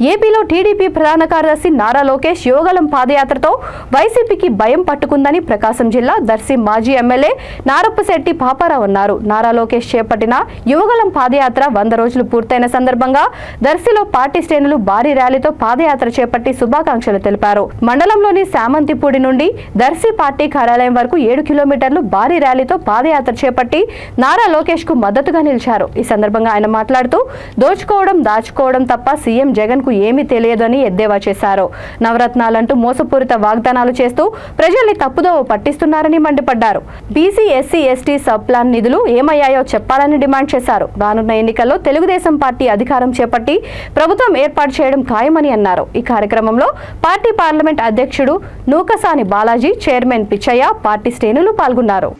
ఏపీలో టీడీపీ ప్రధాన కార్యదర్శి నారా లోకేష్ యువగళం పాదయాత్రతో వైసీపీకి భయం పట్టుకుందని ప్రకాశం జిల్లా దర్శి మాజీ ఎమ్మెల్యే నారప్పశెట్టి పాపారావు అన్నారు. నారా లోకేష్ చేపట్టిన యువగళం పాదయాత్ర 100 రోజులు పూర్తయిన సందర్భంగా దర్శిలో పార్టీ శ్రేణులు భారీ ర్యాలీతో పాదయాత్ర చేపట్టి శుభాకాంక్షలు తెలిపారు. మండలంలోని శామంతిపూడి నుండి దర్శి పార్టీ కార్యాలయం వరకు 7 కిలోమీటర్లు భారీ ర్యాలీతో పాదయాత్ర చేపట్టి నారా లోకేష్ కు మద్దతుగా నిలిచారు. ఈ సందర్భంగా ఆయన మాట్లాడుతూ దోచుకోవడం దాచుకోవడం తప్ప సీఎం జగన్ ఏమీ తెలియదని ఎద్దేవా చేశారు. నవరత్నాలంటూ మోసపూరిత వాగ్దానాలు చేస్తూ ప్రజల్ని తప్పుదోవ పట్టిస్తున్నారని మండిపడ్డారు. BC SC ST sub plan నిధులు ఏమయ్యాయో చెప్పాలని డిమాండ్ చేశారు. రానున్న ఎన్నికల్లో తెలుగుదేశం పార్టీ అధికారం చేపట్టి ప్రభుత్వం ఏర్పాటు చేయడం ఖాయమని అన్నారు. ఈ కార్యక్రమంలో పార్టీ పార్లమెంట్ అధ్యక్షుడు నూకసాని బాలాజీ, చైర్మన్ పిచ్చయ్య, పార్టీ శ్రేణులు పాల్గొన్నారు.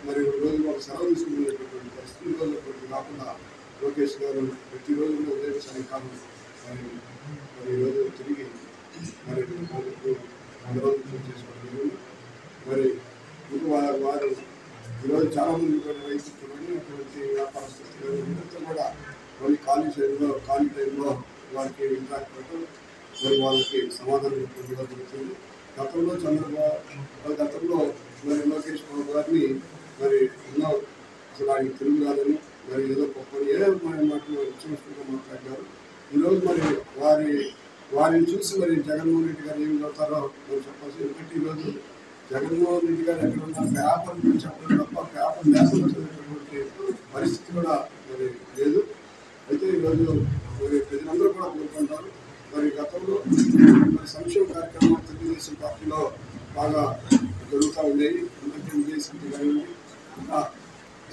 మరి రోజు వాళ్ళు సెలవు తీసుకునేటువంటి పరిస్థితుల్లో కాకుండా లోకేష్ గారు ప్రతిరోజు ఉదయం సాయంకాలం మరి ఈరోజు తిరిగి మరి రోజులు చేసుకోవడం మరి వారు ఈరోజు చాలామంది రైతున్నటువంటి వ్యాపారస్తులు వీళ్ళంతా కూడా మళ్ళీ ఖాళీ టైంలో వారికి ఇంట్రాక్ట్ అవ్వడం మరి వాళ్ళకి సమాధానం జరుగుతుంది. గతంలో మరి లోకేష్ బాబు గారిని మరి ఎన్నో అసలు ఆయన తెలుగు రాదని మరి ఏదో గొప్పని మాటలు వచ్చినట్టుగా మాట్లాడారు. ఈరోజు మరి వారిని చూసి మరి జగన్మోహన్ రెడ్డి గారు ఏమి చదువుతారో మరి చెప్పాల్సి. ఎందుకంటే ఈరోజు జగన్మోహన్ రెడ్డి గారు ఎక్కడ ఉన్న పేపర్ గురించి చెప్పడం తప్ప పేపర్ నేషనల్ చదివేటటువంటి పరిస్థితి కూడా మరి లేదు. అయితే ఈరోజు మరి ప్రజలందరూ కూడా కోరుకుంటారు. మరి గతంలో మరి సంక్షేమ కార్యక్రమం తెలుగుదేశం పార్టీలో బాగా జరుగుతూ ఉండేవి. ఎందుకంటే విదేశీ విద్య కానివ్వండి,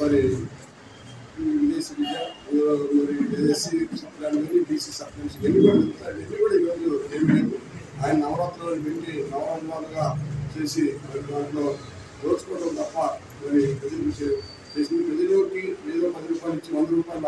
మరి విదేశీ విద్య, మరి ఎస్సీ సప్లాన్ కానీ బీసీ సప్లాన్స్ ఇవన్నీ కూడా జరుగుతాయి. ఇవన్నీ కూడా ఈరోజు ఏమి లేదు. ఆయన నవరాత్రులను పెట్టి నవరంగాలుగా చేసి మరి దాంట్లో దోచుకోవడం తప్ప మరి ప్రజలకు చేసింది. ప్రజలకి ఏదో 10 రూపాయలు ఇచ్చి 100 రూపాయలు